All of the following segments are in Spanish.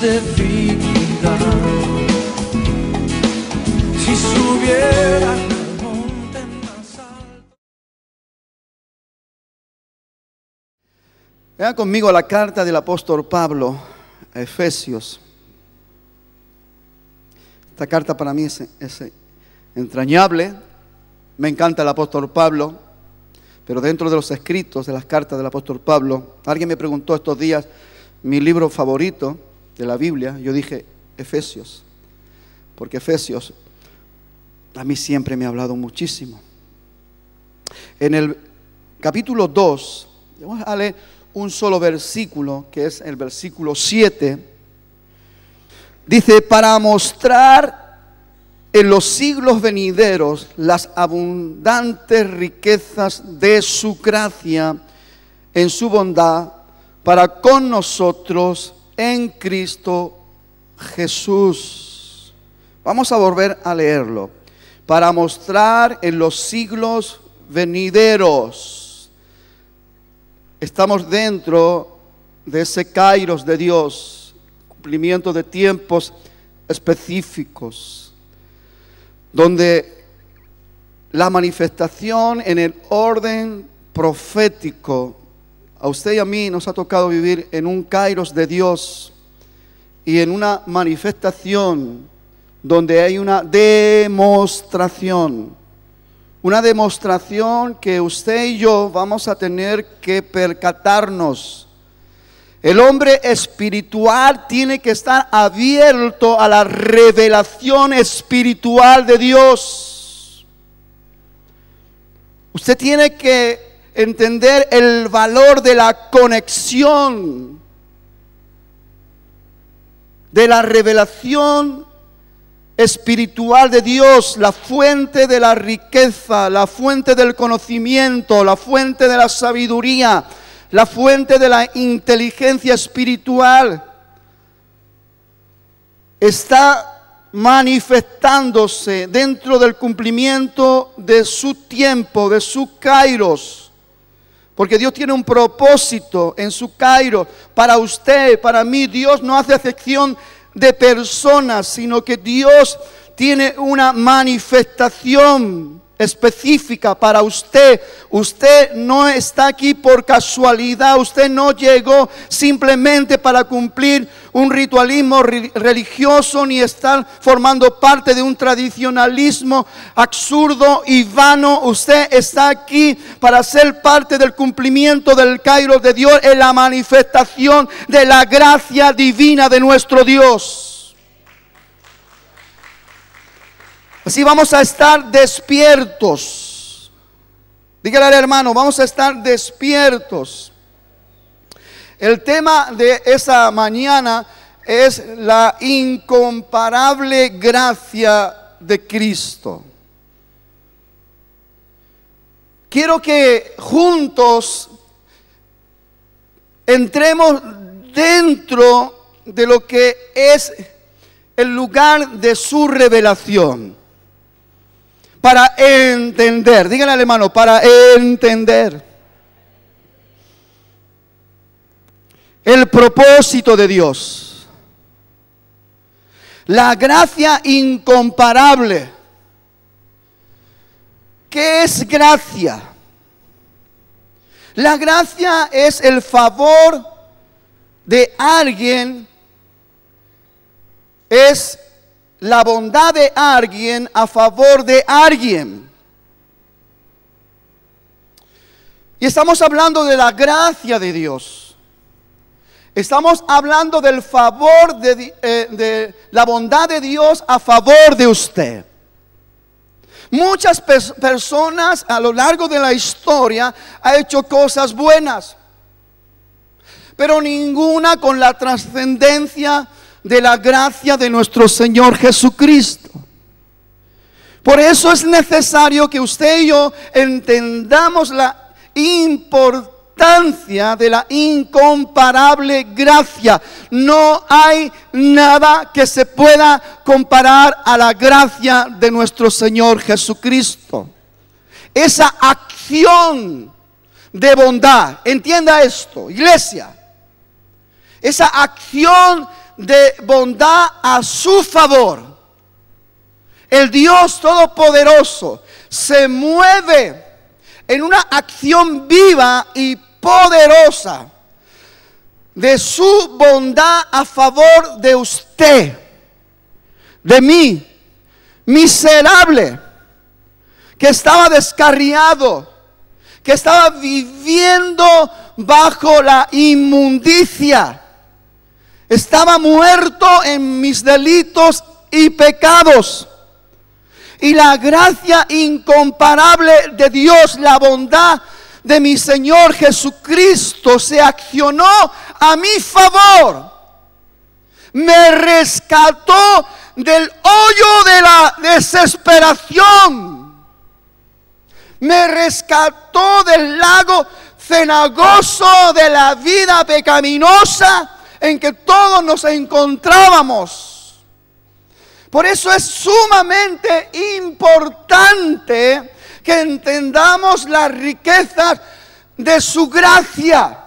de vida. Si subiera al monte más alto. Vean conmigo la carta del apóstol Pablo a Efesios. Esta carta para mí es entrañable. Me encanta el apóstol Pablo, pero dentro de los escritos de las cartas del apóstol Pablo, alguien me preguntó estos días mi libro favorito de la Biblia. Yo dije Efesios, porque Efesios a mí siempre me ha hablado muchísimo. En el capítulo 2, vamos a leer un solo versículo, que es el versículo 7. Dice: para mostrar en los siglos venideros las abundantes riquezas de su gracia en su bondad para con nosotros en Cristo Jesús. Vamos a volver a leerlo. Para mostrar en los siglos venideros. Estamos dentro de ese kairos de Dios, cumplimiento de tiempos específicos, donde la manifestación en el orden profético, a usted y a mí nos ha tocado vivir en un kairos de Dios y en una manifestación donde hay una demostración que usted y yo vamos a tener que percatarnos. El hombre espiritual tiene que estar abierto a la revelación espiritual de Dios. Usted tiene que entender el valor de la conexión, de la revelación espiritual de Dios, la fuente de la riqueza, la fuente del conocimiento, la fuente de la sabiduría, la fuente de la inteligencia espiritual. Está manifestándose dentro del cumplimiento de su tiempo, de su kairos. Porque Dios tiene un propósito en su kairos para usted, para mí. Dios no hace excepción de personas, sino que Dios tiene una manifestación específica para usted. Usted no está aquí por casualidad. Usted no llegó simplemente para cumplir un ritualismo religioso, ni estar formando parte de un tradicionalismo absurdo y vano. Usted está aquí para ser parte del cumplimiento del kairos de Dios, en la manifestación de la gracia divina de nuestro Dios. Así vamos a estar despiertos. Dígale al hermano, vamos a estar despiertos. El tema de esa mañana es la incomparable gracia de Cristo. Quiero que juntos entremos dentro de lo que es el lugar de su revelación. Para entender, díganle al hermano, para entender el propósito de Dios. La gracia incomparable. ¿Qué es gracia? La gracia es el favor de alguien, es la bondad de alguien a favor de alguien. Y estamos hablando de la gracia de Dios. Estamos hablando del favor de la bondad de Dios a favor de usted. Muchas personas a lo largo de la historia han hecho cosas buenas, pero ninguna con la trascendencia de la gracia de nuestro Señor Jesucristo. Por eso es necesario que usted y yo entendamos la importancia de la incomparable gracia. No hay nada que se pueda comparar a la gracia de nuestro Señor Jesucristo. Esa acción de bondad, entienda esto, iglesia, esa acción de bondad a su favor. El Dios Todopoderoso se mueve en una acción viva y poderosa de su bondad a favor de usted, de mí, miserable, que estaba descarriado, que estaba viviendo bajo la inmundicia, estaba muerto en mis delitos y pecados. Y la gracia incomparable de Dios, la bondad de mi Señor Jesucristo se accionó a mi favor. Me rescató del hoyo de la desesperación. Me rescató del lago cenagoso de la vida pecaminosa en que todos nos encontrábamos. Por eso es sumamente importante que entendamos las riquezas de su gracia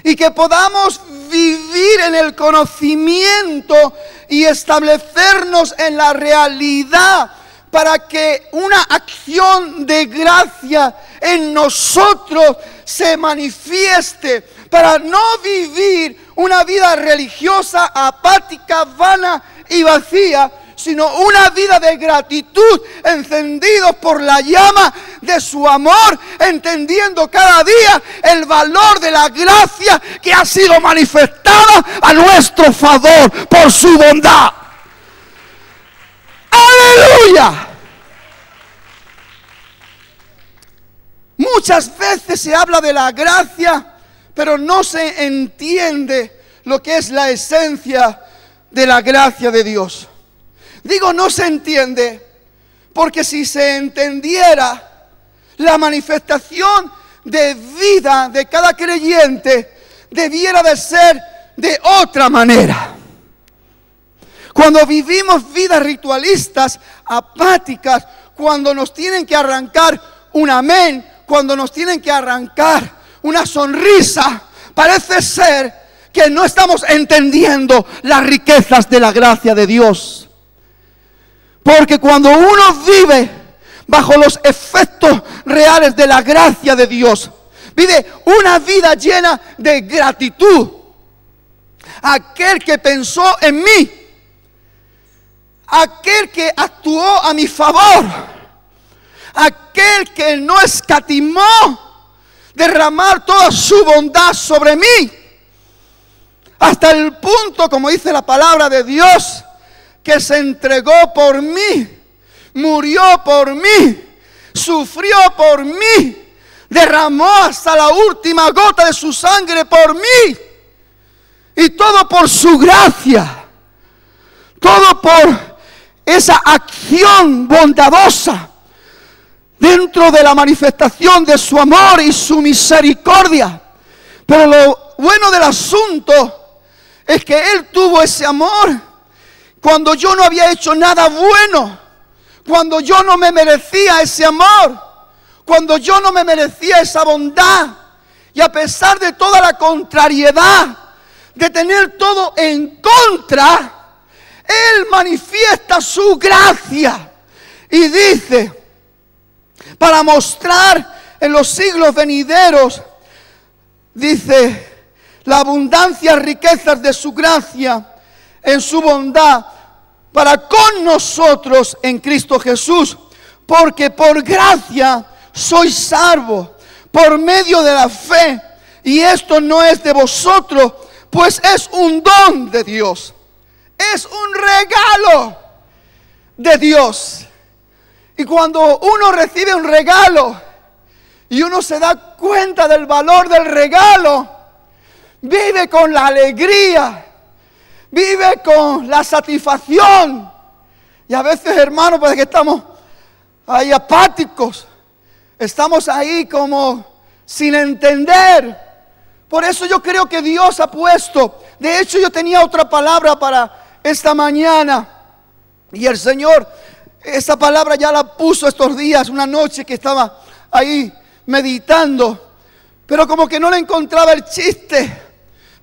y que podamos vivir en el conocimiento y establecernos en la realidad para que una acción de gracia en nosotros se manifieste, para no vivir una vida religiosa, apática, vana y vacía, sino una vida de gratitud, encendidos por la llama de su amor, entendiendo cada día el valor de la gracia que ha sido manifestada a nuestro favor por su bondad. ¡Aleluya! Muchas veces se habla de la gracia, pero no se entiende lo que es la esencia de la gracia de Dios. Digo, no se entiende, porque si se entendiera, la manifestación de vida de cada creyente debiera de ser de otra manera. Cuando vivimos vidas ritualistas, apáticas, cuando nos tienen que arrancar un amén, cuando nos tienen que arrancar una sonrisa, parece ser que no estamos entendiendo las riquezas de la gracia de Dios. Porque cuando uno vive bajo los efectos reales de la gracia de Dios, vive una vida llena de gratitud. Aquel que pensó en mí, aquel que actuó a mi favor, aquel que no escatimó derramar toda su bondad sobre mí, hasta el punto, como dice la palabra de Dios, que se entregó por mí, murió por mí, sufrió por mí, derramó hasta la última gota de su sangre por mí, y todo por su gracia, todo por esa acción bondadosa dentro de la manifestación de su amor y su misericordia. Pero lo bueno del asunto es que Él tuvo ese amor cuando yo no había hecho nada bueno, cuando yo no me merecía ese amor, cuando yo no me merecía esa bondad. Y a pesar de toda la contrariedad, de tener todo en contra, Él manifiesta su gracia y dice, para mostrar en los siglos venideros, dice, la abundancia, riquezas de su gracia en su bondad para con nosotros en Cristo Jesús, porque por gracia sois salvos por medio de la fe, y esto no es de vosotros, pues es un don de Dios, es un regalo de Dios. Y cuando uno recibe un regalo y uno se da cuenta del valor del regalo, vive con la alegría, vive con la satisfacción. Y a veces, hermanos, pues que estamos ahí apáticos, estamos ahí como sin entender. Por eso yo creo que Dios ha puesto, de hecho yo tenía otra palabra para esta mañana, y el Señor, esa palabra ya la puso estos días, una noche que estaba ahí meditando, pero como que no le encontraba el chiste.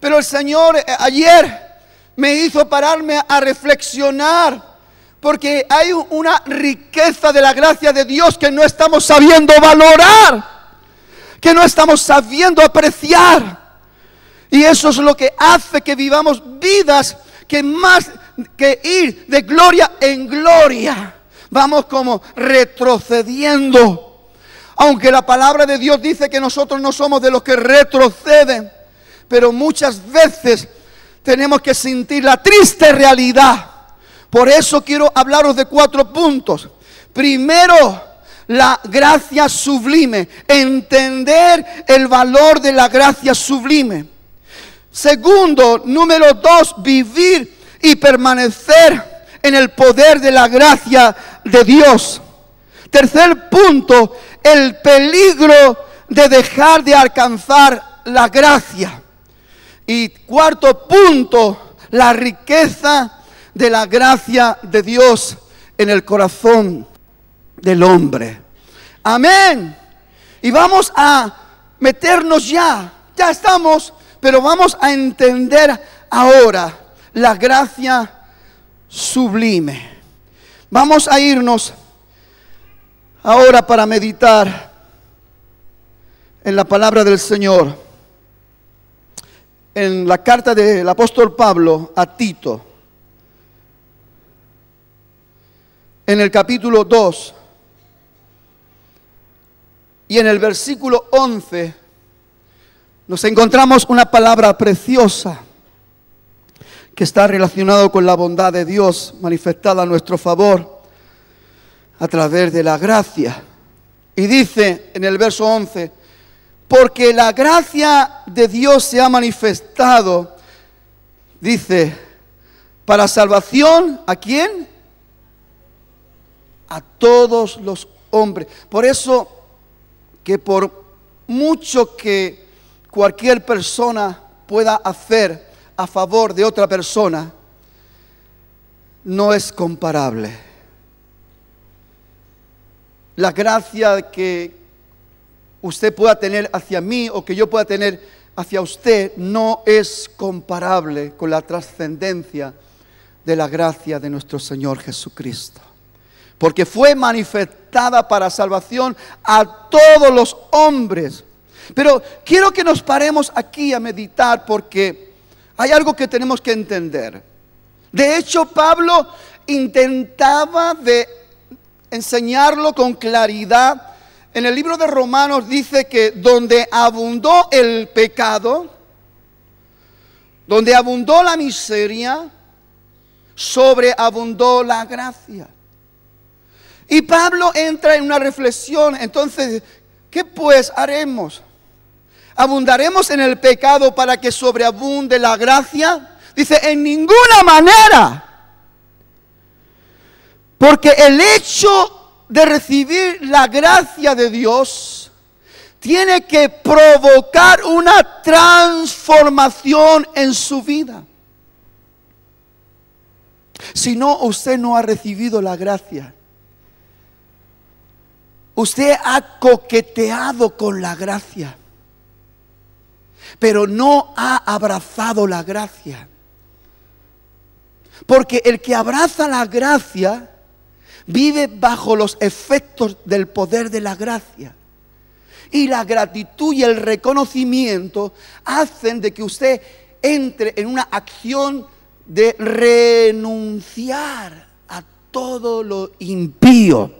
Pero el Señor ayer me hizo pararme a reflexionar, porque hay una riqueza de la gracia de Dios que no estamos sabiendo valorar, que no estamos sabiendo apreciar. Y eso es lo que hace que vivamos vidas que más que ir de gloria en gloria, vamos como retrocediendo. Aunque la palabra de Dios dice que nosotros no somos de los que retroceden, pero muchas veces tenemos que sentir la triste realidad. Por eso quiero hablaros de 4 puntos. Primero, la gracia sublime. Entender el valor de la gracia sublime. Segundo, número 2, vivir y permanecer en el poder de la gracia de Dios. Tercer punto, el peligro de dejar de alcanzar la gracia. Y cuarto punto, la riqueza de la gracia de Dios en el corazón del hombre. Amén. Y vamos a meternos ya estamos, pero vamos a entender ahora la gracia sublime. Vamos a irnos ahora para meditar en la palabra del Señor, en la carta del apóstol Pablo a Tito, en el capítulo 2 y en el versículo 11 nos encontramos una palabra preciosa que está relacionado con la bondad de Dios manifestada a nuestro favor a través de la gracia. Y dice en el verso 11, porque la gracia de Dios se ha manifestado, dice, para salvación, ¿a quién? A todos los hombres. Por eso que por mucho que cualquier persona pueda hacer a favor de otra persona, no es comparable. La gracia que usted pueda tener hacia mí o que yo pueda tener hacia usted no es comparable con la trascendencia de la gracia de nuestro Señor Jesucristo. Porque fue manifestada para salvación a todos los hombres. Pero quiero que nos paremos aquí a meditar porque hay algo que tenemos que entender. De hecho, Pablo intentaba de enseñarlo con claridad. En el libro de Romanos dice que donde abundó el pecado, donde abundó la miseria, sobreabundó la gracia. Y Pablo entra en una reflexión. Entonces, ¿qué pues haremos? ¿Abundaremos en el pecado para que sobreabunde la gracia? Dice, en ninguna manera. Porque el hecho de recibir la gracia de Dios tiene que provocar una transformación en su vida. Si no, usted no ha recibido la gracia. Usted ha coqueteado con la gracia, pero no ha abrazado la gracia. Porque el que abraza la gracia vive bajo los efectos del poder de la gracia. Y la gratitud y el reconocimiento hacen de que usted entre en una acción de renunciar a todo lo impío.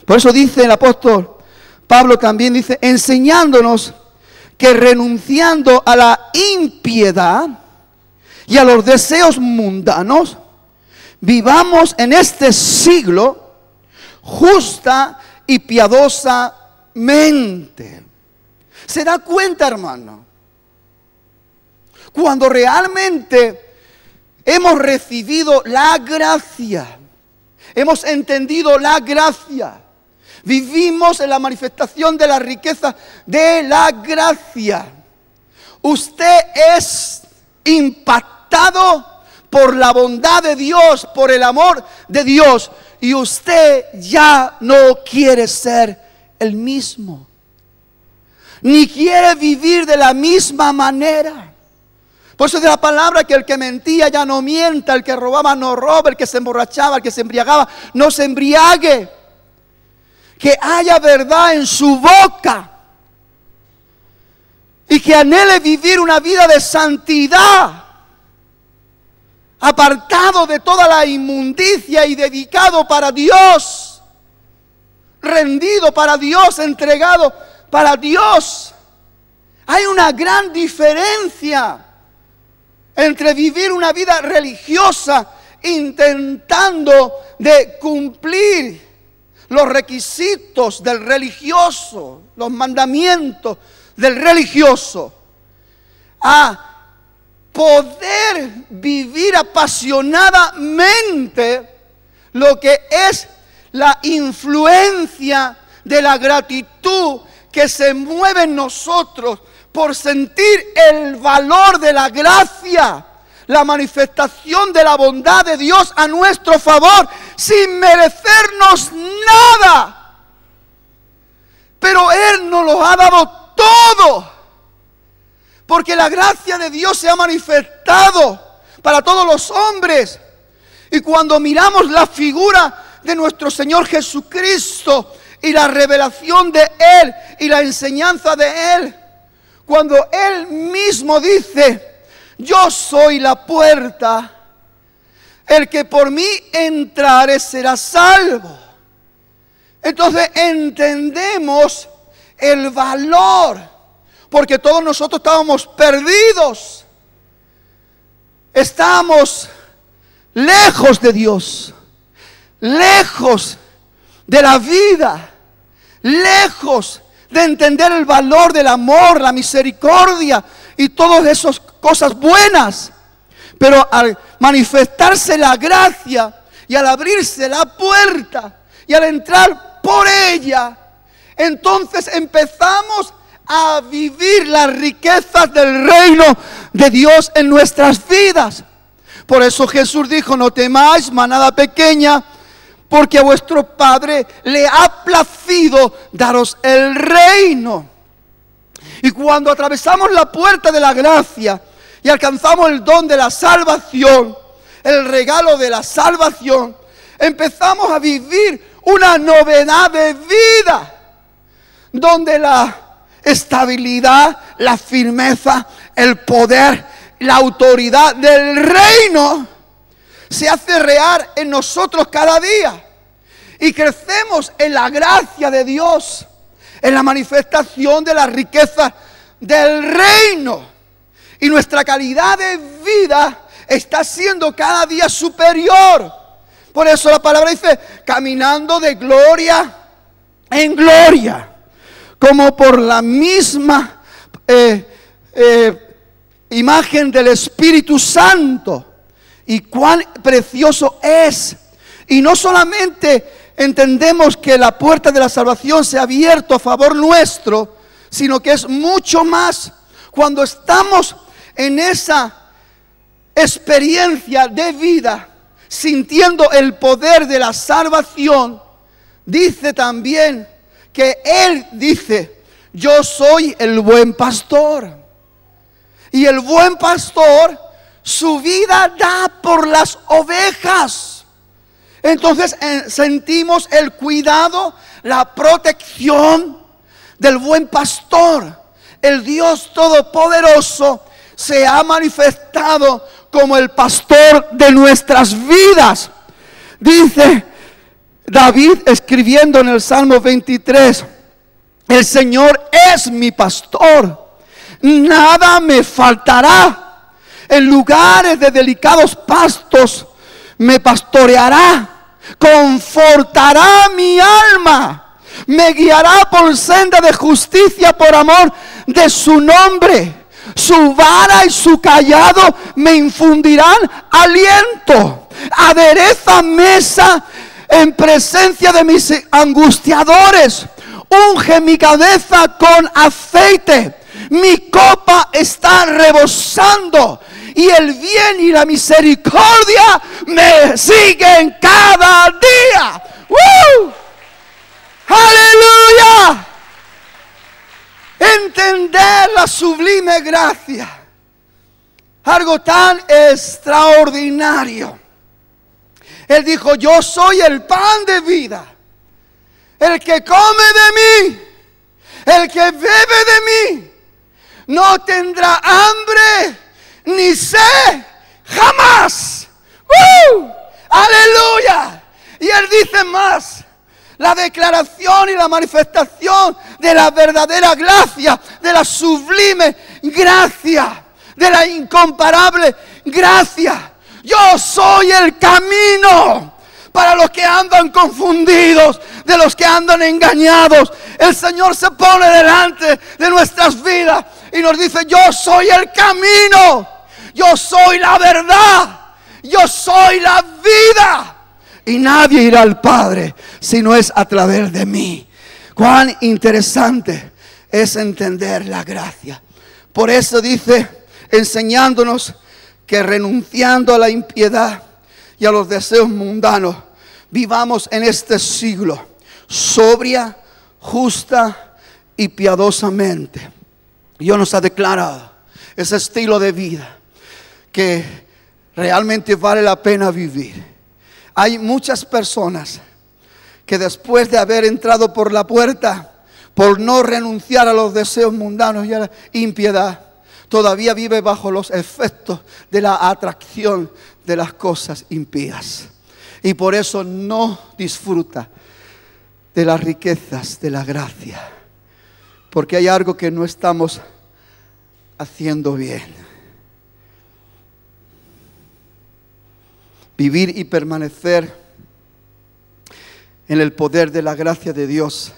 Por eso dice el apóstol Pablo también, dice, enseñándonos que renunciando a la impiedad y a los deseos mundanos, vivamos en este siglo justa y piadosamente. ¿Se da cuenta, hermano? Cuando realmente hemos recibido la gracia, hemos entendido la gracia, vivimos en la manifestación de la riqueza de la gracia, usted es impactado por la bondad de Dios, por el amor de Dios, y usted ya no quiere ser el mismo, ni quiere vivir de la misma manera. Por eso es de la palabra que el que mentía ya no mienta, el que robaba no robe, el que se emborrachaba, el que se embriagaba no se embriague. Que haya verdad en su boca y que anhele vivir una vida de santidad, apartado de toda la inmundicia y dedicado para Dios, rendido para Dios, entregado para Dios. Hay una gran diferencia entre vivir una vida religiosa intentando de cumplir los requisitos del religioso, los mandamientos del religioso, a poder vivir apasionadamente lo que es la influencia de la gratitud que se mueve en nosotros por sentir el valor de la gracia, la manifestación de la bondad de Dios a nuestro favor, sin merecernos nada. Pero Él nos lo ha dado todo, porque la gracia de Dios se ha manifestado para todos los hombres. Y cuando miramos la figura de nuestro Señor Jesucristo y la revelación de Él y la enseñanza de Él, cuando Él mismo dice: yo soy la puerta, el que por mí entrare será salvo. Entonces entendemos el valor, porque todos nosotros estábamos perdidos, estábamos lejos de Dios, lejos de la vida, lejos de entender el valor del amor, la misericordia y todas esas cosas buenas. Pero al manifestarse la gracia y al abrirse la puerta y al entrar por ella, entonces empezamos a vivir las riquezas del reino de Dios en nuestras vidas. Por eso Jesús dijo: no temáis, manada pequeña, porque a vuestro Padre le ha placido daros el reino. Y cuando atravesamos la puerta de la gracia y alcanzamos el don de la salvación, el regalo de la salvación, empezamos a vivir una novedad de vida, donde la estabilidad, la firmeza, el poder, la autoridad del reino se hace real en nosotros cada día. Y crecemos en la gracia de Dios, en la manifestación de la riqueza del reino. Y nuestra calidad de vida está siendo cada día superior. Por eso la palabra dice: caminando de gloria en gloria, como por la misma imagen del Espíritu Santo. Y cuán precioso es. Y no solamente entendemos que la puerta de la salvación se ha abierto a favor nuestro, sino que es mucho más cuando estamos en esa experiencia de vida, sintiendo el poder de la salvación. Dice también que Él dice: yo soy el buen pastor. Y el buen pastor su vida da por las ovejas. Entonces sentimos el cuidado, la protección del buen pastor. El Dios Todopoderoso se ha manifestado como el pastor de nuestras vidas. Dice David escribiendo en el Salmo 23: el Señor es mi pastor, nada me faltará. En lugares de delicados pastos me pastoreará, confortará mi alma, me guiará por senda de justicia por amor de su nombre. Su vara y su cayado me infundirán aliento. Adereza mesa en presencia de mis angustiadores. Unge mi cabeza con aceite. Mi copa está rebosando. Y el bien y la misericordia me siguen cada día. ¡Woo! ¡Aleluya! Entender la sublime gracia Algo tan extraordinario. Él dijo: yo soy el pan de vida. El que come de mí, el que bebe de mí, no tendrá hambre ni sed jamás. ¡Aleluya! Y él dice más: la declaración y la manifestación de la verdadera gracia, de la sublime gracia, de la incomparable gracia. Yo soy el camino para los que andan confundidos, de los que andan engañados. El Señor se pone delante de nuestras vidas y nos dice: yo soy el camino, yo soy la verdad, yo soy la vida. Y nadie irá al Padre si no es a través de mí. Cuán interesante es entender la gracia. Por eso dice, enseñándonos que renunciando a la impiedad y a los deseos mundanos, vivamos en este siglo sobria, justa y piadosamente. Dios nos ha declarado ese estilo de vida que realmente vale la pena vivir. Hay muchas personas que después de haber entrado por la puerta, por no renunciar a los deseos mundanos y a la impiedad, todavía vive bajo los efectos de la atracción de las cosas impías. Y por eso no disfruta de las riquezas de la gracia. Porque hay algo que no estamos haciendo bien. Vivir y permanecer en el poder de la gracia de Dios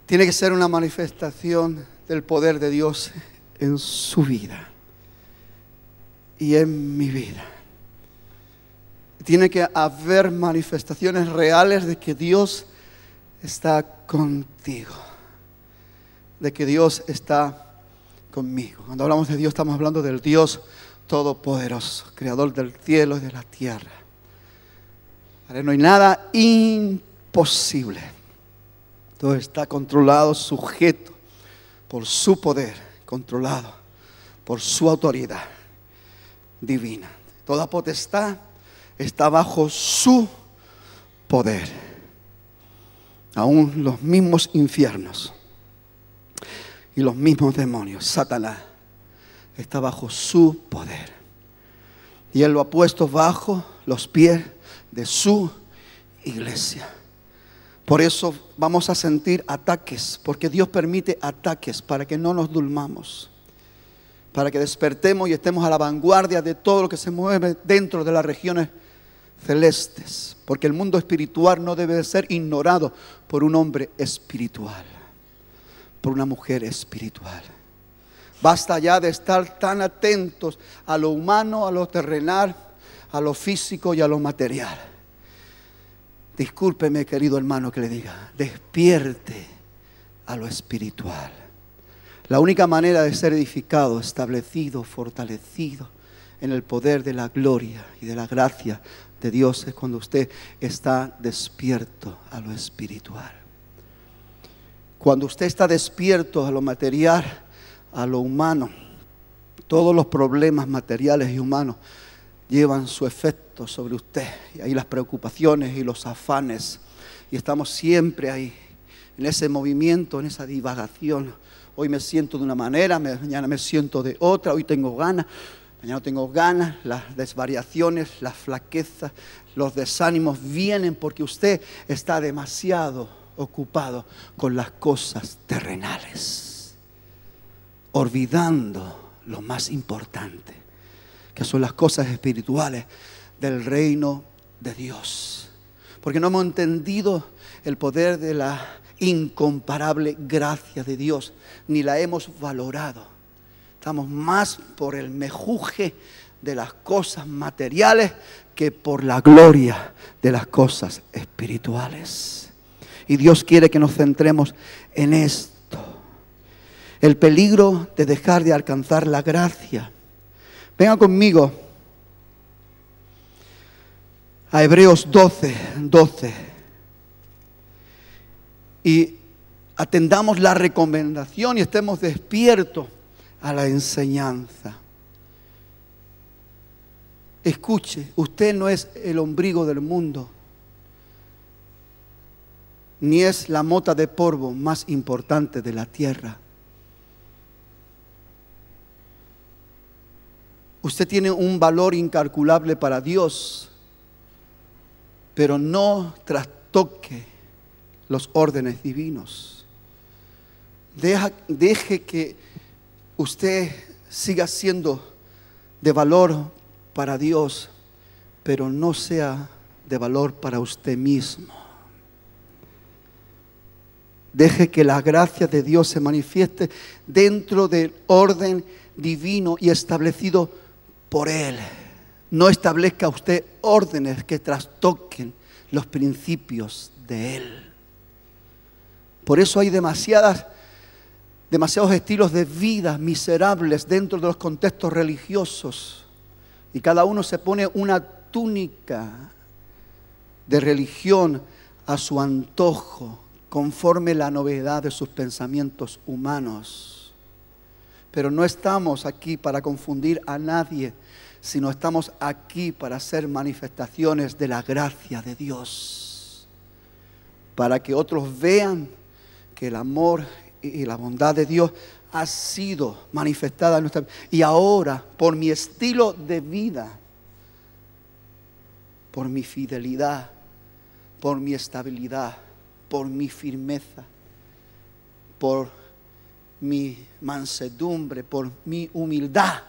tiene que ser una manifestación del poder de Dios en su vida y en mi vida. Tiene que haber manifestaciones reales de que Dios está contigo, de que Dios está conmigo. Cuando hablamos de Dios, estamos hablando del Dios todopoderoso, creador del cielo y de la tierra. No hay nada imposible. Todo está controlado, sujeto por su poder, controlado por su autoridad divina. Toda potestad está bajo su poder. Aún los mismos infiernos y los mismos demonios, Satanás, está bajo su poder. Y Él lo ha puesto bajo los pies de su iglesia. Por eso vamos a sentir ataques, porque Dios permite ataques para que no nos durmamos, para que despertemos y estemos a la vanguardia de todo lo que se mueve dentro de las regiones celestes. Porque el mundo espiritual no debe de ser ignorado por un hombre espiritual, por una mujer espiritual. Basta ya de estar tan atentos a lo humano, a lo terrenal, a lo físico y a lo material. Discúlpeme, querido hermano, que le diga, despierte a lo espiritual. La única manera de ser edificado, establecido, fortalecido en el poder de la gloria y de la gracia de Dios es cuando usted está despierto a lo espiritual. Cuando usted está despierto a lo material, a lo humano, todos los problemas materiales y humanos llevan su efecto sobre usted. Y ahí las preocupaciones y los afanes. Y estamos siempre ahí, en ese movimiento, en esa divagación. Hoy me siento de una manera, mañana me siento de otra. Hoy tengo ganas, mañana no tengo ganas. Las desvariaciones, las flaquezas, los desánimos vienen porque usted está demasiado ocupado con las cosas terrenales, olvidando lo más importante, que son las cosas espirituales del reino de Dios. Porque no hemos entendido el poder de la incomparable gracia de Dios, ni la hemos valorado. Estamos más por el mejuje de las cosas materiales que por la gloria de las cosas espirituales. Y Dios quiere que nos centremos en esto. El peligro de dejar de alcanzar la gracia. Venga conmigo a Hebreos 12. Y atendamos la recomendación y estemos despiertos a la enseñanza. escuche, usted no es el ombligo del mundo, ni es la mota de polvo más importante de la tierra. Usted tiene un valor incalculable para Dios, pero no trastoque los órdenes divinos. Deje que usted siga siendo de valor para Dios, pero no sea de valor para usted mismo. Deje que la gracia de Dios se manifieste dentro del orden divino y establecido por Él. No establezca usted órdenes que trastoquen los principios de Él. Por eso hay demasiados estilos de vida miserables dentro de los contextos religiosos. Y cada uno se pone una túnica de religión a su antojo, conforme la novedad de sus pensamientos humanos. Pero no estamos aquí para confundir a nadie, sino estamos aquí para hacer manifestaciones de la gracia de Dios, para que otros vean que el amor y la bondad de Dios ha sido manifestada en nuestra vida. Y ahora, por mi estilo de vida, por mi fidelidad, por mi estabilidad, por mi firmeza, por mi mansedumbre, por mi humildad,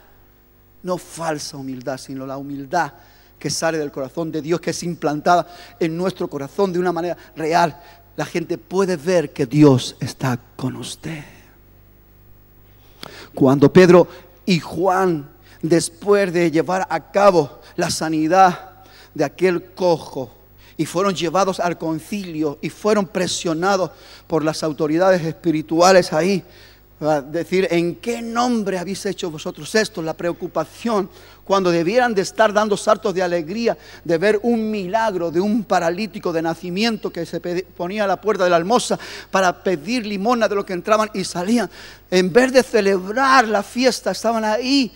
no falsa humildad, sino la humildad que sale del corazón de Dios, que es implantada en nuestro corazón de una manera real, la gente puede ver que Dios está con usted. Cuando Pedro y Juan, después de llevar a cabo la sanidad de aquel cojo, y fueron llevados al concilio y fueron presionados por las autoridades espirituales ahí, a decir, ¿en qué nombre habéis hecho vosotros esto? La preocupación, cuando debieran de estar dando saltos de alegría de ver un milagro de un paralítico de nacimiento que se ponía a la puerta de la almoza para pedir limosna de los que entraban y salían. En vez de celebrar la fiesta, estaban ahí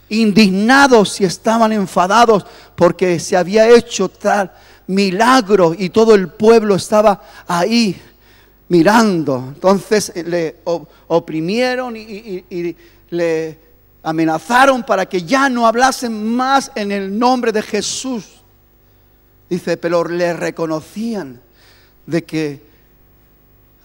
indignados y estaban enfadados porque se había hecho tal milagro y todo el pueblo estaba ahí mirando. Entonces le oprimieron y le amenazaron para que ya no hablasen más en el nombre de Jesús. Dice, pero le reconocían de que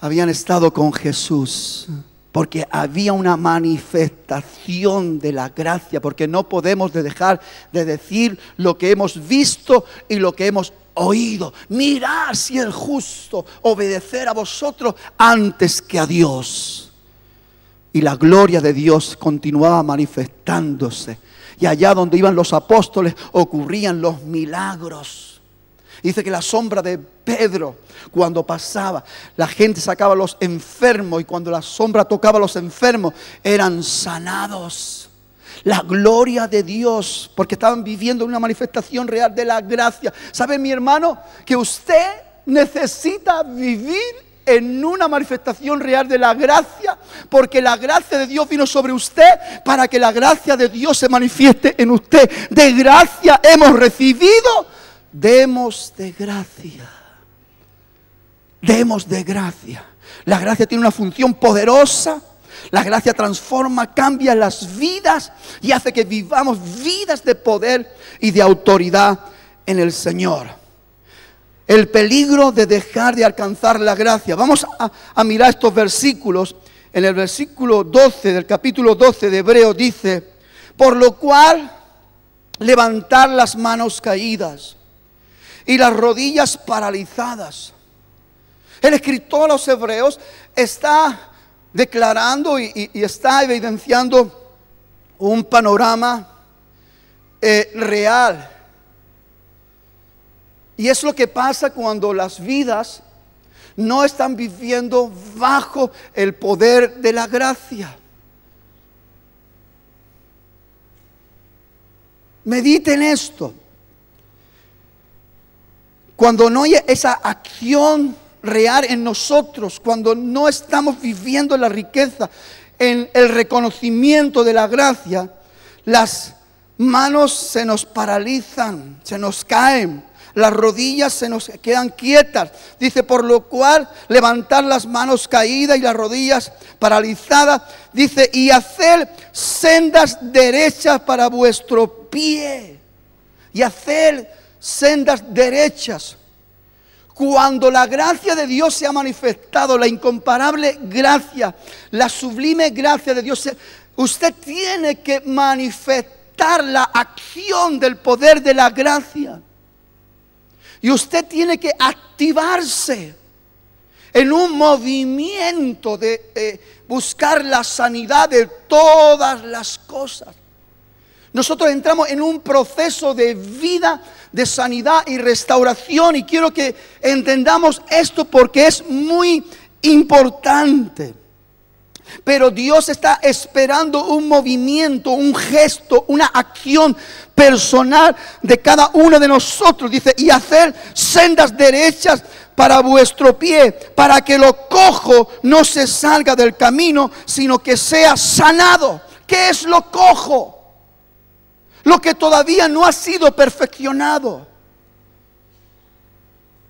habían estado con Jesús, porque había una manifestación de la gracia, porque no podemos dejar de decir lo que hemos visto y lo que hemos oído. Mirad si es justo obedecer a vosotros antes que a Dios. Y la gloria de Dios continuaba manifestándose. Y allá donde iban los apóstoles ocurrían los milagros. Dice que la sombra de Pedro, cuando pasaba, la gente sacaba a los enfermos, y cuando la sombra tocaba a los enfermos, eran sanados. La gloria de Dios, porque estaban viviendo una manifestación real de la gracia. ¿Sabe, mi hermano, que usted necesita vivir en una manifestación real de la gracia? Porque la gracia de Dios vino sobre usted para que la gracia de Dios se manifieste en usted. De gracia hemos recibido, demos de gracia. Demos de gracia. La gracia tiene una función poderosa. La gracia transforma, cambia las vidas y hace que vivamos vidas de poder y de autoridad en el Señor. El peligro de dejar de alcanzar la gracia. Vamos a mirar estos versículos. En el versículo 12 del capítulo 12 de Hebreos dice: por lo cual levantar las manos caídas y las rodillas paralizadas. El escritor a los Hebreos está declarando y está evidenciando un panorama real. Y es lo que pasa cuando las vidas no están viviendo bajo el poder de la gracia. Mediten esto. Cuando no hay esa acción real en nosotros, cuando no estamos viviendo la riqueza en el reconocimiento de la gracia, las manos se nos paralizan, se nos caen, las rodillas se nos quedan quietas. Dice, por lo cual levantar las manos caídas y las rodillas paralizadas. Dice, y hacer sendas derechas para vuestro pie. Y hacer sendas derechas. Cuando la gracia de Dios se ha manifestado, la incomparable gracia, la sublime gracia de Dios, usted tiene que manifestar la acción del poder de la gracia. Y usted tiene que activarse en un movimiento de buscar la sanidad de todas las cosas. Nosotros entramos en un proceso de vida, de sanidad y restauración. Y quiero que entendamos esto porque es muy importante. Pero Dios está esperando un movimiento, un gesto, una acción personal de cada uno de nosotros. Dice, y hacer sendas derechas para vuestro pie, para que lo cojo no se salga del camino, sino que sea sanado. ¿Qué es lo cojo? Lo que todavía no ha sido perfeccionado.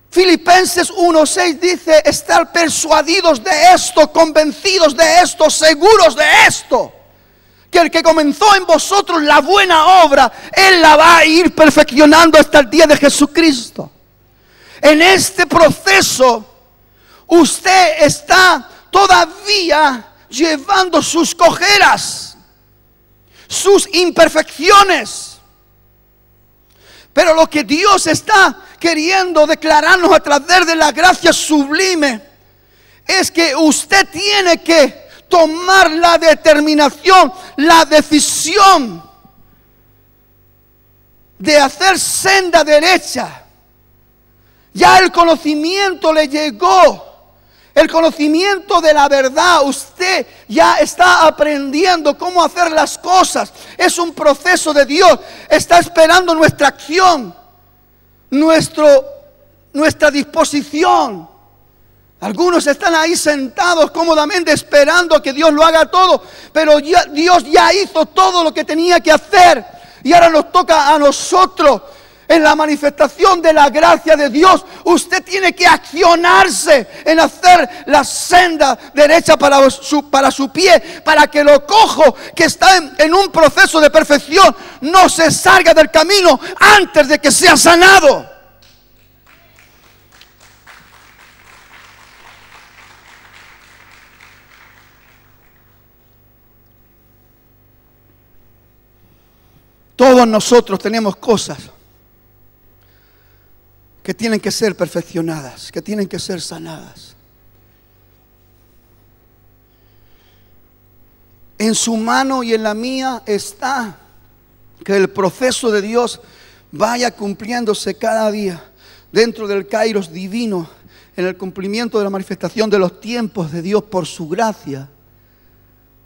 Filipenses 1:6 dice, estar persuadidos de esto, convencidos de esto, seguros de esto, que el que comenzó en vosotros la buena obra, Él la va a ir perfeccionando hasta el día de Jesucristo. En este proceso, usted está todavía llevando sus cojeras, sus imperfecciones. Pero lo que Dios está queriendo declararnos a través de la gracia sublime es que usted tiene que tomar la determinación, la decisión de hacer senda derecha. Ya el conocimiento le llegó. El conocimiento de la verdad, usted ya está aprendiendo cómo hacer las cosas. Es un proceso de Dios. Está esperando nuestra acción, nuestra disposición. Algunos están ahí sentados cómodamente esperando que Dios lo haga todo. Pero Dios ya hizo todo lo que tenía que hacer. Y ahora nos toca a nosotros. En la manifestación de la gracia de Dios, usted tiene que accionarse en hacer la senda derecha para su pie, para que lo cojo que está en un proceso de perfección no se salga del camino antes de que sea sanado. Todos nosotros tenemos cosas que tienen que ser perfeccionadas, que tienen que ser sanadas. En su mano y en la mía está que el proceso de Dios vaya cumpliéndose cada día dentro del kairos divino, en el cumplimiento de la manifestación de los tiempos de Dios por su gracia.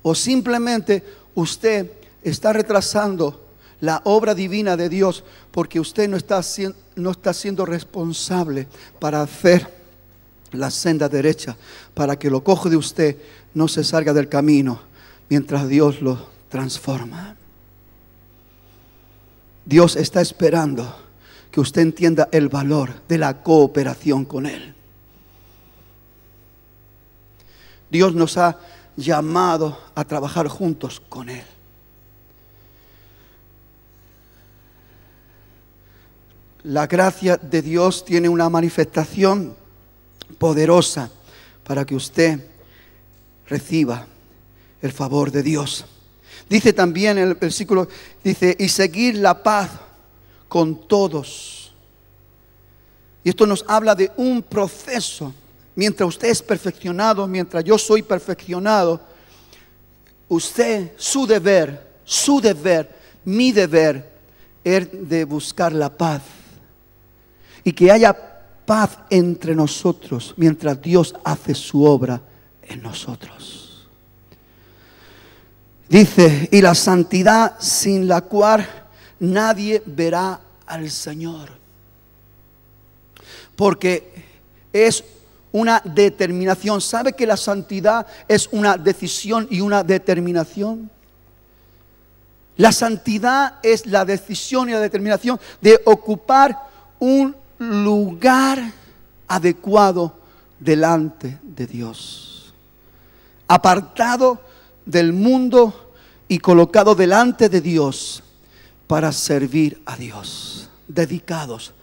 O simplemente usted está retrasando la obra divina de Dios porque usted no está siendo responsable para hacer la senda derecha, para que lo cojo de usted no se salga del camino mientras Dios lo transforma. Dios está esperando que usted entienda el valor de la cooperación con Él. Dios nos ha llamado a trabajar juntos con Él. La gracia de Dios tiene una manifestación poderosa para que usted reciba el favor de Dios. Dice también en el versículo, dice, y seguir la paz con todos. Y esto nos habla de un proceso. Mientras usted es perfeccionado, mientras yo soy perfeccionado, usted, su deber, mi deber, es de buscar la paz. Y que haya paz entre nosotros mientras Dios hace su obra en nosotros. Dice, y la santidad sin la cual nadie verá al Señor. Porque es una determinación. ¿Sabe que la santidad es una decisión y una determinación? La santidad es la decisión y la determinación de ocupar un lugar adecuado delante de Dios. Apartado del mundo y colocado delante de Dios para servir a Dios. Dedicados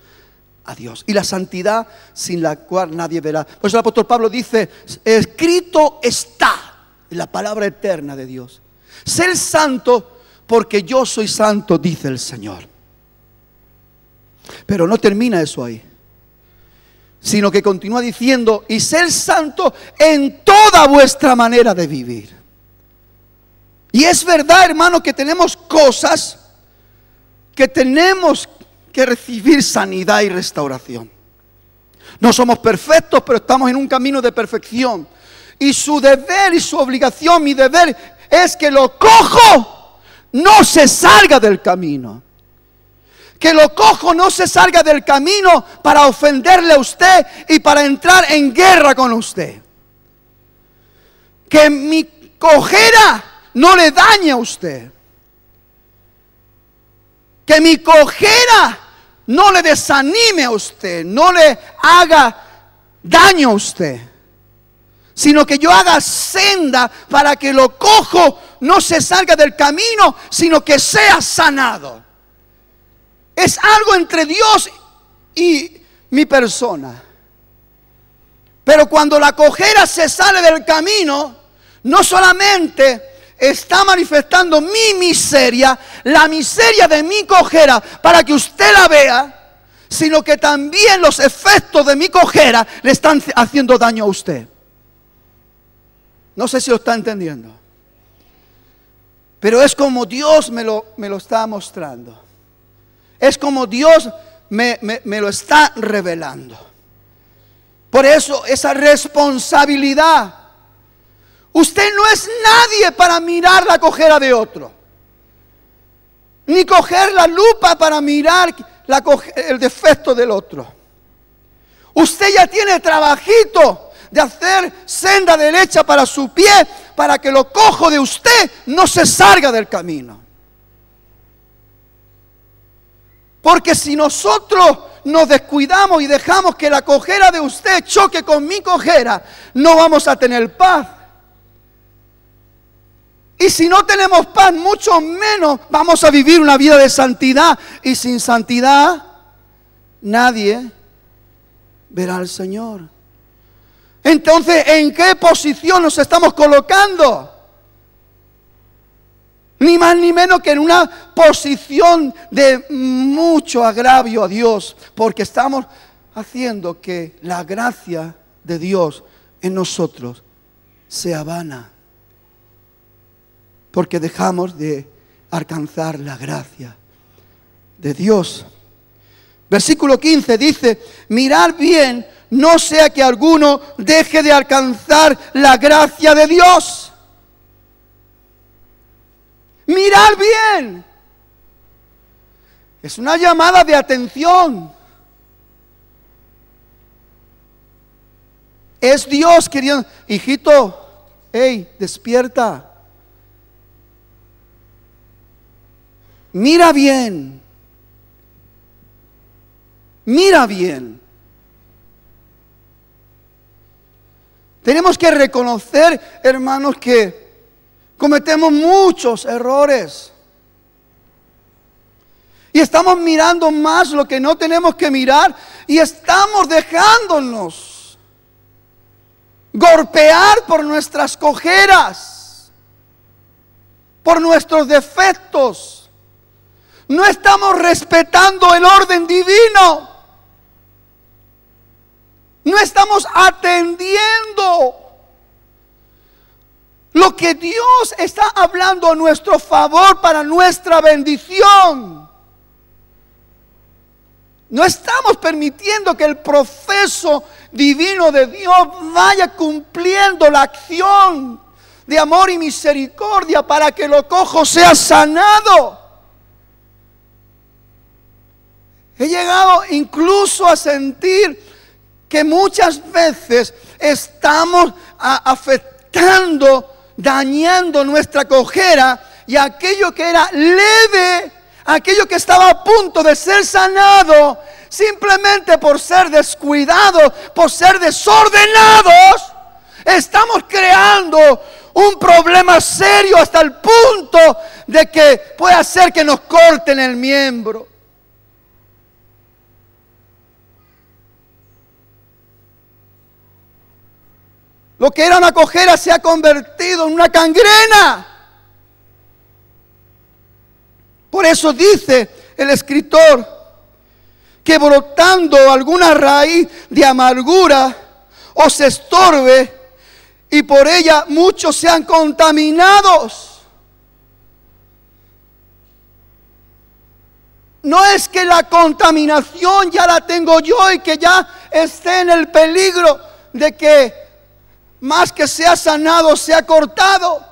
a Dios. Y la santidad sin la cual nadie verá. Por eso el apóstol Pablo dice, escrito está en la palabra eterna de Dios. Ser santo porque yo soy santo, dice el Señor. Pero no termina eso ahí, sino que continúa diciendo, y ser santo en toda vuestra manera de vivir. Y es verdad, hermano, que tenemos cosas que tenemos que recibir sanidad y restauración. No somos perfectos, pero estamos en un camino de perfección. Y su deber y su obligación, mi deber, es que lo cojo no se salga del camino. Que lo cojo no se salga del camino para ofenderle a usted y para entrar en guerra con usted. Que mi cojera no le dañe a usted. Que mi cojera no le desanime a usted, no le haga daño a usted, sino que yo haga senda para que lo cojo no se salga del camino, sino que sea sanado. Es algo entre Dios y mi persona. Pero cuando la cojera se sale del camino, no solamente está manifestando mi miseria, la miseria de mi cojera, para que usted la vea, sino que también los efectos de mi cojera le están haciendo daño a usted. No sé si lo está entendiendo. Pero es como Dios me lo está mostrando. Es como Dios me lo está revelando. Por eso esa responsabilidad. Usted no es nadie para mirar la cojera de otro. Ni coger la lupa para mirar el defecto del otro. Usted ya tiene trabajito de hacer senda derecha para su pie, para que lo cojo de usted no se salga del camino. Porque si nosotros nos descuidamos y dejamos que la cojera de usted choque con mi cojera, no vamos a tener paz. Y si no tenemos paz, mucho menos vamos a vivir una vida de santidad. Y sin santidad, nadie verá al Señor. Entonces, ¿en qué posición nos estamos colocando? Ni más ni menos que en una posición de mucho agravio a Dios. Porque estamos haciendo que la gracia de Dios en nosotros sea vana. Porque dejamos de alcanzar la gracia de Dios. Versículo 15 dice, mirad bien, no sea que alguno deje de alcanzar la gracia de Dios. Mirad bien. Es una llamada de atención. Es Dios queriendo, hijito, hey, despierta. Mira bien. Mira bien. Tenemos que reconocer, hermanos, que cometemos muchos errores. Y estamos mirando más lo que no tenemos que mirar. Y estamos dejándonos golpear por nuestras cojeras, por nuestros defectos. No estamos respetando el orden divino. No estamos atendiendo lo que Dios está hablando a nuestro favor para nuestra bendición. No estamos permitiendo que el proceso divino de Dios vaya cumpliendo la acción de amor y misericordia para que lo cojo sea sanado. He llegado incluso a sentir que muchas veces estamos afectando, dañando nuestra cojera y aquello que era leve, aquello que estaba a punto de ser sanado, simplemente por ser descuidados, por ser desordenados, estamos creando un problema serio hasta el punto de que puede hacer que nos corten el miembro. Lo que era una cojera se ha convertido en una gangrena. Por eso dice el escritor que brotando alguna raíz de amargura os estorbe y por ella muchos sean contaminados. No es que la contaminación ya la tengo yo y que ya esté en el peligro de que más que sea sanado, sea cortado,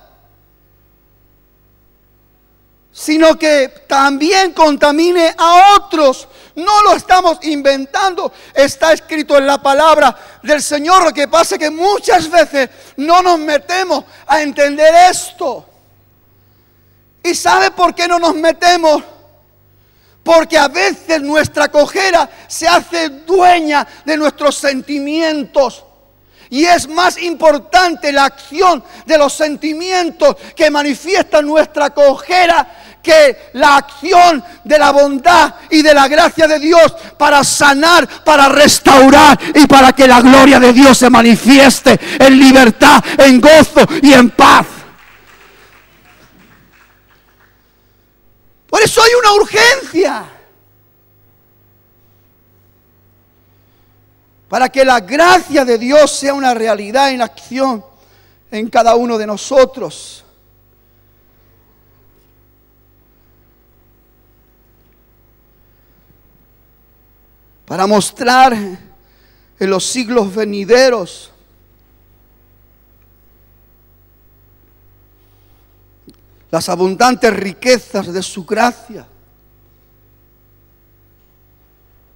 sino que también contamine a otros. No lo estamos inventando, está escrito en la palabra del Señor. Lo que pasa es que muchas veces no nos metemos a entender esto. ¿Y sabe por qué no nos metemos? Porque a veces nuestra cojera se hace dueña de nuestros sentimientos. Y es más importante la acción de los sentimientos que manifiestan nuestra cojera que la acción de la bondad y de la gracia de Dios para sanar, para restaurar y para que la gloria de Dios se manifieste en libertad, en gozo y en paz. Por eso hay una urgencia. Para que la gracia de Dios sea una realidad en acción en cada uno de nosotros. Para mostrar en los siglos venideros las abundantes riquezas de su gracia.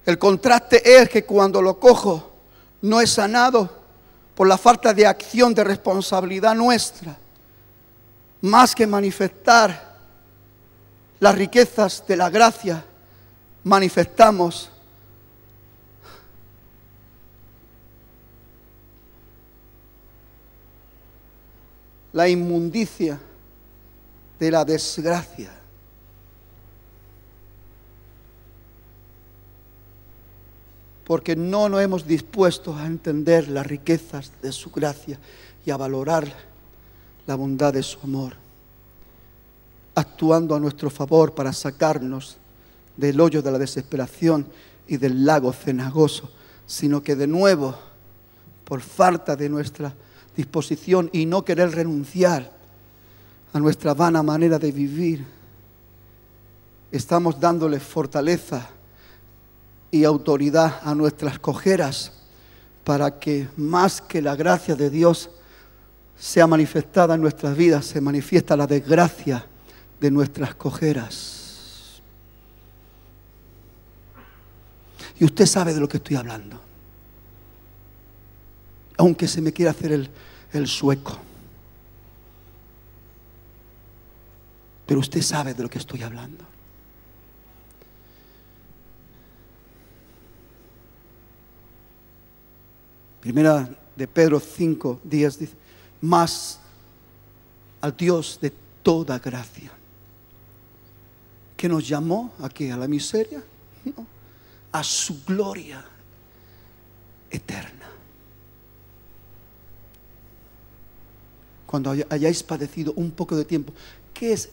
El contraste es que cuando lo cojo no es sanado por la falta de acción de responsabilidad nuestra. Más que manifestar las riquezas de la gracia, manifestamos la inmundicia de la desgracia. Porque no nos hemos dispuesto a entender las riquezas de su gracia y a valorar la bondad de su amor, actuando a nuestro favor para sacarnos del hoyo de la desesperación y del lago cenagoso, sino que de nuevo, por falta de nuestra disposición y no querer renunciar a nuestra vana manera de vivir, estamos dándole fortaleza y autoridad a nuestras cojeras para que más que la gracia de Dios sea manifestada en nuestras vidas, se manifiesta la desgracia de nuestras cojeras. Y usted sabe de lo que estoy hablando, aunque se me quiera hacer el sueco, pero usted sabe de lo que estoy hablando. Primera de Pedro 5:10 dice: más al Dios de toda gracia, que nos llamó ¿a qué? ¿A la miseria? No, a su gloria eterna. Cuando hayáis padecido un poco de tiempo. ¿Qué es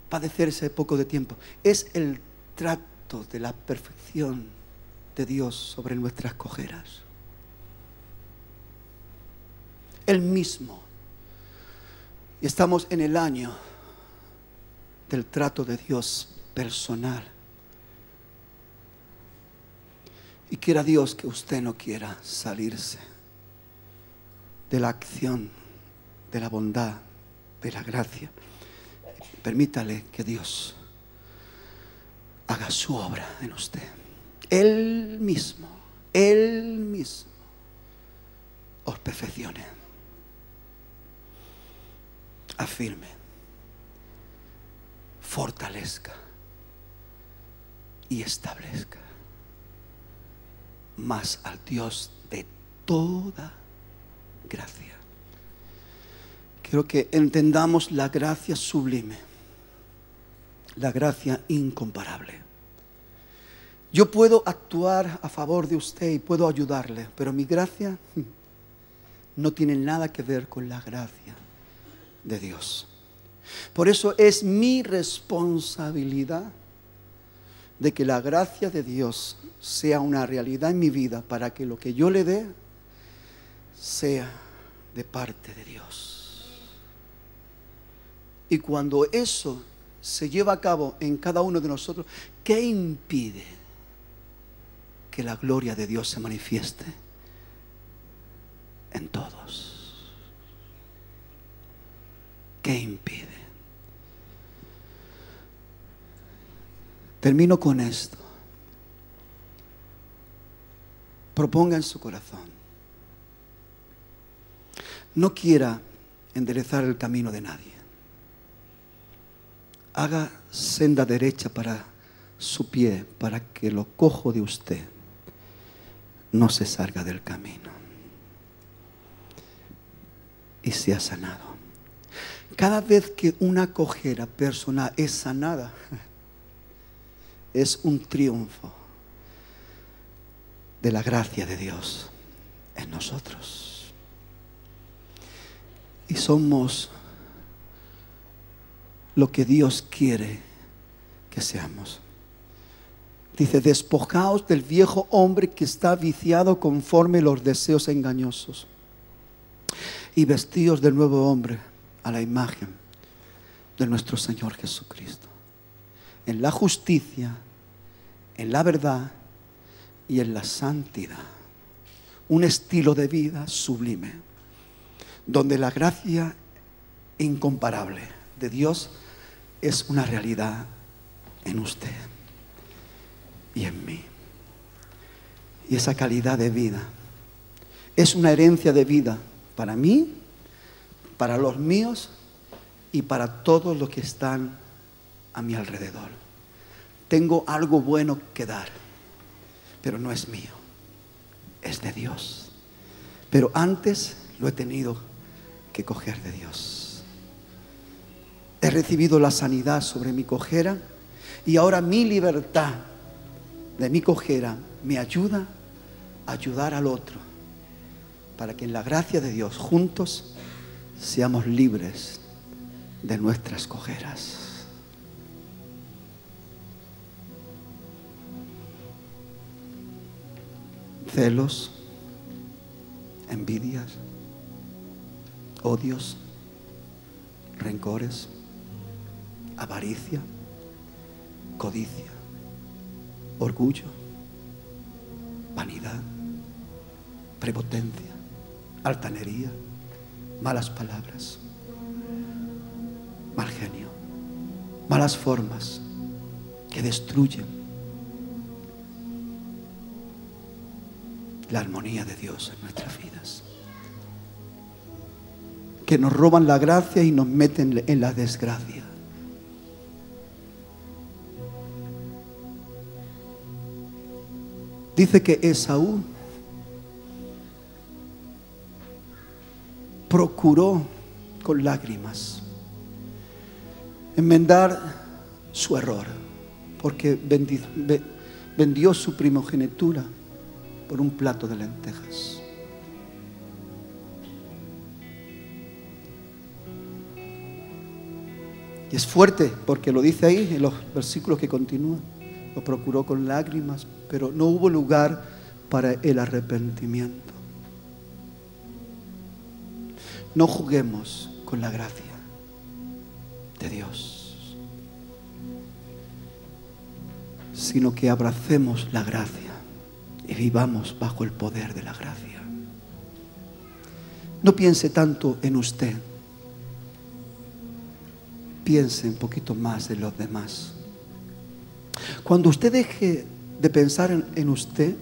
padecer ese poco de tiempo? Es el trato de la perfección de Dios sobre nuestras cojeras. Él mismo. Y estamos en el año del trato de Dios personal. Y quiera Dios que usted no quiera salirse de la acción, de la bondad, de la gracia. Permítale que Dios haga su obra en usted. Él mismo os perfeccione, afirme fortalezca y establezca. Mas al Dios de toda gracia. Quiero que entendamos la gracia sublime, la gracia incomparable. Yo puedo actuar a favor de usted y puedo ayudarle, pero mi gracia no tiene nada que ver con la gracia de Dios. Por eso es mi responsabilidad de que la gracia de Dios sea una realidad en mi vida, para que lo que yo le dé sea de parte de Dios. Y cuando eso se lleva a cabo en cada uno de nosotros, ¿qué impide que la gloria de Dios se manifieste en todos? ¿Qué impide? Termino con esto. Proponga en su corazón: no quiera enderezar el camino de nadie. Haga senda derecha para su pie, para que lo cojo de usted no se salga del camino y sea sanado. Cada vez que una cojera personal es sanada, es un triunfo de la gracia de Dios en nosotros. Y somos lo que Dios quiere que seamos. Dice: despojaos del viejo hombre que está viciado conforme los deseos engañosos, y vestíos del nuevo hombre a la imagen de nuestro Señor Jesucristo, en la justicia, en la verdad y en la santidad. Un estilo de vida sublime, donde la gracia incomparable de Dios es una realidad en usted y en mí. Y esa calidad de vida es una herencia de vida para mí, para los míos y para todos los que están a mi alrededor. Tengo algo bueno que dar, pero no es mío, es de Dios. Pero antes lo he tenido que coger de Dios. He recibido la sanidad sobre mi cojera, y ahora mi libertad de mi cojera me ayuda a ayudar al otro, para que en la gracia de Dios juntos seamos libres de nuestras cojeras. Celos, envidias, odios, rencores, avaricia, codicia, orgullo, vanidad, prepotencia, altanería, malas palabras, mal genio, malas formas que destruyen la armonía de Dios en nuestras vidas, que nos roban la gracia y nos meten en la desgracia. Dice que Esaú procuró con lágrimas enmendar su error, porque vendió su primogenitura por un plato de lentejas. Y es fuerte porque lo dice ahí en los versículos que continúan. Lo procuró con lágrimas, pero no hubo lugar para el arrepentimiento. No juguemos con la gracia de Dios, sino que abracemos la gracia y vivamos bajo el poder de la gracia. No piense tanto en usted, piense un poquito más en los demás. Cuando usted deje de pensar en usted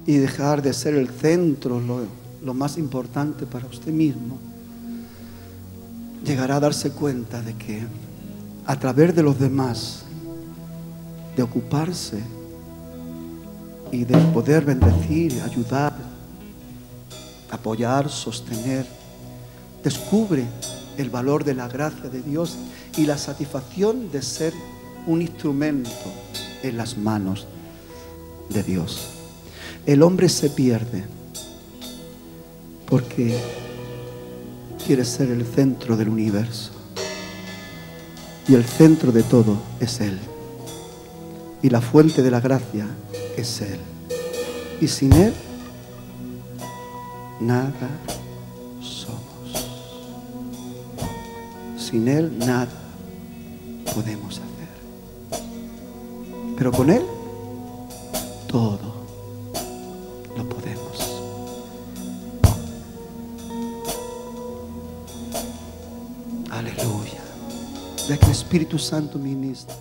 y dejar de ser el centro, lo más importante para usted mismo, llegará a darse cuenta de que a través de los demás, de ocuparse y de poder bendecir, ayudar, apoyar, sostener, descubre el valor de la gracia de Dios y la satisfacción de ser un instrumento en las manos de Dios. El hombre se pierde porque quiere ser el centro del universo. Y el centro de todo es Él. Y la fuente de la gracia es Él. Y sin Él, nada somos. Sin Él, nada podemos hacer. Pero con Él, todo lo podemos. Aleluya. De que el Espíritu Santo ministra.